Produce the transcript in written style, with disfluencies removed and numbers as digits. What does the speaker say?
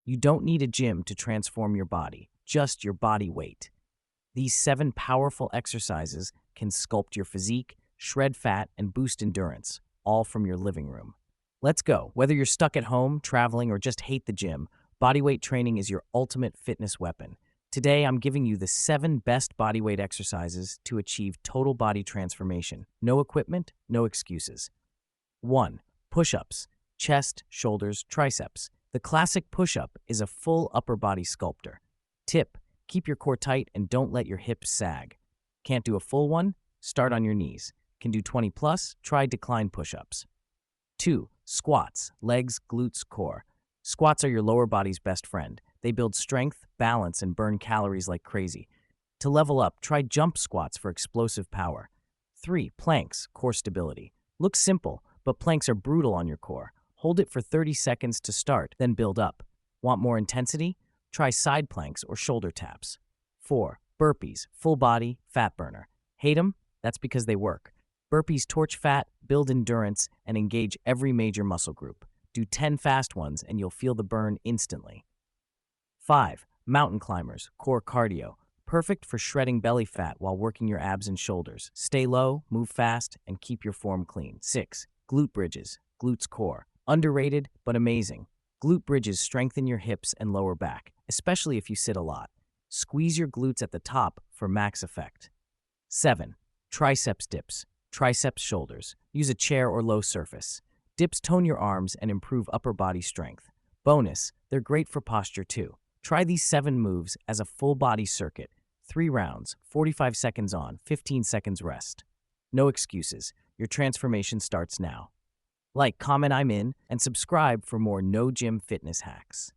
You don't need a gym to transform your body, just your body weight. These 7 powerful exercises can sculpt your physique, shred fat, and boost endurance, all from your living room. Let's go. Whether you're stuck at home, traveling, or just hate the gym, bodyweight training is your ultimate fitness weapon. Today, I'm giving you the 7 best bodyweight exercises to achieve total body transformation. No equipment, no excuses. 1. Push-ups. Chest, shoulders, triceps. The classic push-up is a full upper body sculptor. Tip: keep your core tight and don't let your hips sag. Can't do a full one? Start on your knees. Can do 20 plus? Try decline push-ups. 2. Squats. Legs, glutes, core. Squats are your lower body's best friend. They build strength, balance, and burn calories like crazy. To level up, try jump squats for explosive power. 3. Planks. Core stability. Looks simple, but planks are brutal on your core. Hold it for 30 seconds to start, then build up. Want more intensity? Try side planks or shoulder taps. 4. Burpees. Full body, fat burner. Hate them? That's because they work. Burpees torch fat, build endurance, and engage every major muscle group. Do 10 fast ones and you'll feel the burn instantly. 5. Mountain climbers. Core cardio. Perfect for shredding belly fat while working your abs and shoulders. Stay low, move fast, and keep your form clean. 6. Glute bridges. Glutes core. Underrated, but amazing. Glute bridges strengthen your hips and lower back, especially if you sit a lot. Squeeze your glutes at the top for max effect. 7. Triceps dips. Triceps shoulders. Use a chair or low surface. Dips tone your arms and improve upper body strength. Bonus, they're great for posture too. Try these 7 moves as a full body circuit. 3 rounds, 45 seconds on, 15 seconds rest. No excuses. Your transformation starts now. Like, comment I'm in, and subscribe for more no gym fitness hacks.